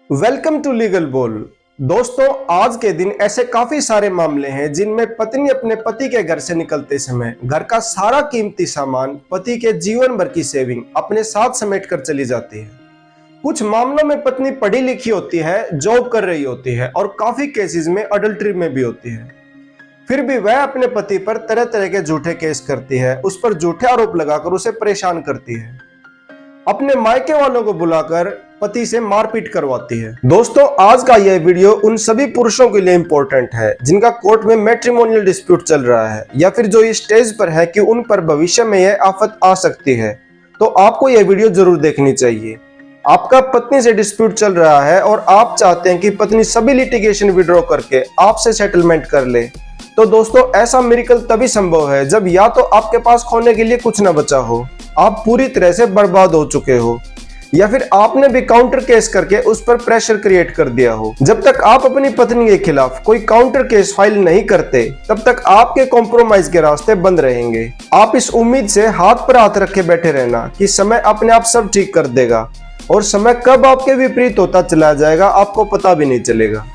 Welcome to legal बोल। दोस्तों, आज के दिन ऐसे काफी सारे मामले हैं जिनमें पत्नी अपने पति के घर से निकलते समय घर का सारा कीमती सामान, पति के जीवन भर की सेविंग अपने साथ समेट कर चली जाती है। कुछ मामलों में पत्नी पढ़ी लिखी होती है, जॉब कर रही होती है और काफी केसेस में अडल्ट्री में भी होती है। फिर भी वह अपने पति पर तरह तरह के झूठे केस करती है, उस पर झूठे आरोप लगाकर उसे परेशान करती है, अपने मायके वालों को बुलाकर पति से मारपीट करवाती है। दोस्तों, आज का यह वीडियो उन सभी पुरुषों के लिए इंपॉर्टेंट है जिनका कोर्ट में मैट्रिमोनियल डिस्प्यूट चल रहा है या फिर जो इस स्टेज पर है कि उन पर भविष्य में यह आफत आ सकती है। तो आपको यह वीडियो जरूर देखनी चाहिए। आपका पत्नी से डिस्प्यूट चल रहा है और आप चाहते हैं कि पत्नी सभी लिटिगेशन विड्रॉ करके आपसे सेटलमेंट कर ले। तो दोस्तों, ऐसा मिरेकल तभी संभव है जब या तो आपके पास खोने के लिए कुछ न बचा हो, आप पूरी तरह से बर्बाद हो चुके हो, या फिर आपने भी काउंटर केस करके उस पर प्रेशर क्रिएट कर दिया हो। जब तक आप अपनी पत्नी के खिलाफ कोई काउंटर केस फाइल नहीं करते, तब तक आपके कॉम्प्रोमाइज के रास्ते बंद रहेंगे। आप इस उम्मीद से हाथ पर हाथ रखे बैठे रहना कि समय अपने आप सब ठीक कर देगा, और समय कब आपके विपरीत होता चला जाएगा आपको पता भी नहीं चलेगा।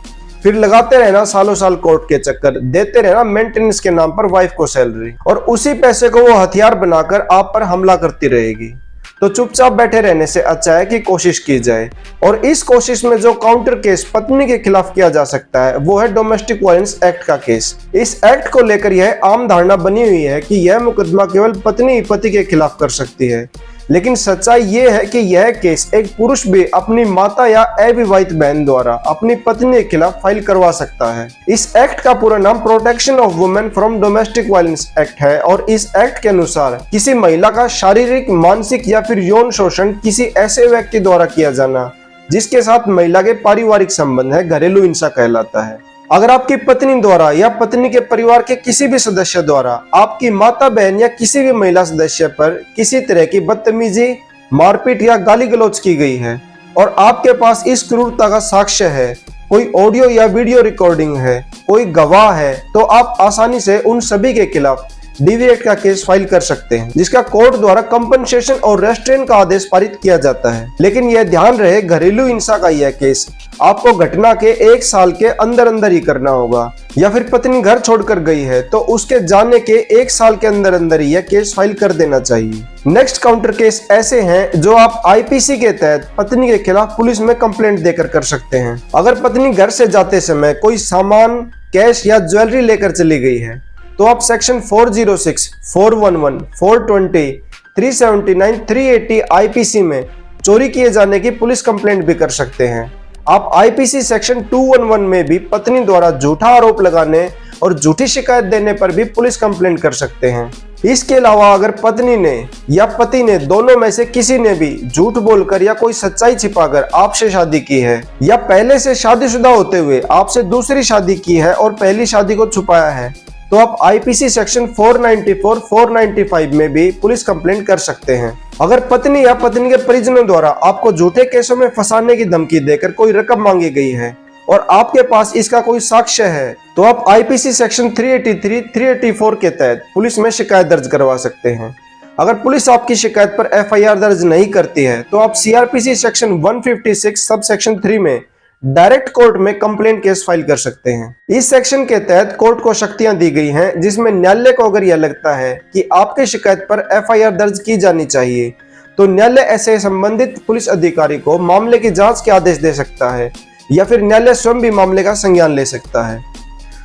फिर लगाते रहना सालों साल कोर्ट के चक्कर, देते रहना मेंटेनेंस के नाम पर वाइफ को सैलरी, और उसी पैसे को वो हथियार बनाकर आप पर हमला करती रहेगी। तो चुपचाप बैठे रहने से अच्छा है कि कोशिश की जाए, और इस कोशिश में जो काउंटर केस पत्नी के खिलाफ किया जा सकता है वो है डोमेस्टिक वायलेंस एक्ट का केस। इस एक्ट को लेकर यह आम धारणा बनी हुई है कि यह मुकदमा केवल पत्नी ही पति के खिलाफ कर सकती है, लेकिन सच्चाई ये है कि यह केस एक पुरुष भी अपनी माता या अविवाहित बहन द्वारा अपनी पत्नी के खिलाफ फाइल करवा सकता है। इस एक्ट का पूरा नाम protection of women from domestic violence act है, और इस एक्ट के अनुसार किसी महिला का शारीरिक, मानसिक या फिर यौन शोषण किसी ऐसे व्यक्ति द्वारा किया जाना जिसके साथ महिला के पारिवारिक संबंध है, घरेलू हिंसा कहलाता है। अगर आपकी पत्नी द्वारा या पत्नी के परिवार के किसी भी सदस्य द्वारा आपकी माता, बहन या किसी भी महिला सदस्य पर किसी तरह की बदतमीजी, मारपीट या गाली गलौज की गई है और आपके पास इस क्रूरता का साक्ष्य है, कोई ऑडियो या वीडियो रिकॉर्डिंग है, कोई गवाह है, तो आप आसानी से उन सभी के खिलाफ डीवी एक्ट का केस फाइल कर सकते हैं, जिसका कोर्ट द्वारा कंपनसेशन और रेस्ट्रेन का आदेश पारित किया जाता है। लेकिन यह ध्यान रहे, घरेलू हिंसा का यह केस आपको घटना के 1 साल के अंदर अंदर ही करना होगा, या फिर पत्नी घर छोड़कर गई है तो उसके जाने के 1 साल के अंदर अंदर ही यह केस फाइल कर देना चाहिए। नेक्स्ट काउंटर केस ऐसे हैं जो आप आईपीसी के तहत पत्नी के खिलाफ पुलिस में कंप्लेंट देकर कर सकते हैं। अगर पत्नी घर से जाते समय कोई सामान, कैश या ज्वेलरी लेकर चली गई है तो आप सेक्शन 406, 411, 420, 379, 380 आईपीसी में चोरी किए जाने की पुलिस कंप्लेंट भी कर सकते हैं। आप आईपीसी सेक्शन 211 में भी पत्नी द्वारा झूठा आरोप लगाने और झूठी शिकायत देने पर भी पुलिस कंप्लेंट कर सकते हैं। इसके अलावा अगर पत्नी ने या पति ने दोनों में से किसी ने भी झूठ बोलकर या कोई सच्चाई छिपाकर आपसे शादी की है, या पहले से शादीशुदा होते हुए आपसे दूसरी शादी की है और पहली शादी को छुपाया है, तो आप आईपीसी सेक्शन 494, 495 में भी पुलिस कंप्लेंट कर सकते हैं। अगर पत्नी या पत्नी के परिजनों द्वारा आपको झूठे केसों में फंसाने की धमकी देकर कोई रकम मांगी गई है और आपके पास इसका कोई साक्ष्य है, तो आप आईपीसी सेक्शन 383, 384 के तहत पुलिस में शिकायत दर्ज करवा सकते हैं। अगर पुलिस आपकी शिकायत पर एफआईआर दर्ज नहीं करती है तो आप सीआरपीसी सेक्शन 156 सब सेक्शन 3 में डायरेक्ट कोर्ट में कंप्लेंट केस फाइल कर सकते हैं। इस सेक्शन के तहत कोर्ट को शक्तियां दी गई हैं, जिसमें न्यायालय को अगर यह लगता है कि आपकी शिकायत पर एफआईआर दर्ज की जानी चाहिए तो न्यायालय ऐसे संबंधित पुलिस अधिकारी को मामले की जांच के आदेश दे सकता है, या फिर न्यायालय स्वयं भी मामले का संज्ञान ले सकता है।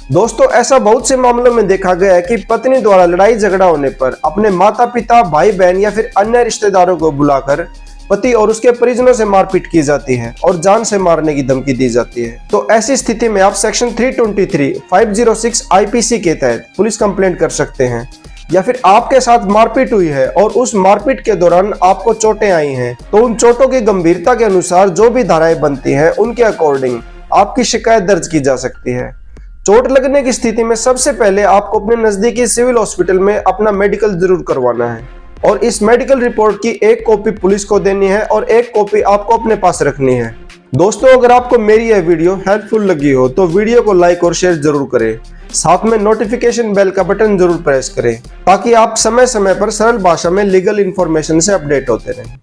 दोस्तों, ऐसा बहुत से मामलों में देखा गया है कि पत्नी द्वारा लड़ाई झगड़ा होने पर अपने माता पिता, भाई बहन या फिर अन्य रिश्तेदारों को बुलाकर पति और उसके परिजनों से मारपीट की जाती है और जान से मारने की धमकी दी जाती है। तो ऐसी स्थिति में आप सेक्शन 323, 506 आईपीसी के तहत पुलिस कंप्लेंट कर सकते हैं। या फिर आपके साथ मारपीट हुई है और उस मारपीट के दौरान आपको चोटें आई हैं, तो उन चोटों की गंभीरता के अनुसार जो भी धाराएं बनती हैं उनके अकॉर्डिंग आपकी शिकायत दर्ज की जा सकती है। चोट लगने की स्थिति में सबसे पहले आपको अपने नजदीकी सिविल हॉस्पिटल में अपना मेडिकल जरूर करवाना है, और इस मेडिकल रिपोर्ट की एक कॉपी पुलिस को देनी है और एक कॉपी आपको अपने पास रखनी है। दोस्तों, अगर आपको मेरी यह वीडियो हेल्पफुल लगी हो तो वीडियो को लाइक और शेयर जरूर करें, साथ में नोटिफिकेशन बेल का बटन जरूर प्रेस करें ताकि आप समय समय पर सरल भाषा में लीगल इंफॉर्मेशन से अपडेट होते रहें।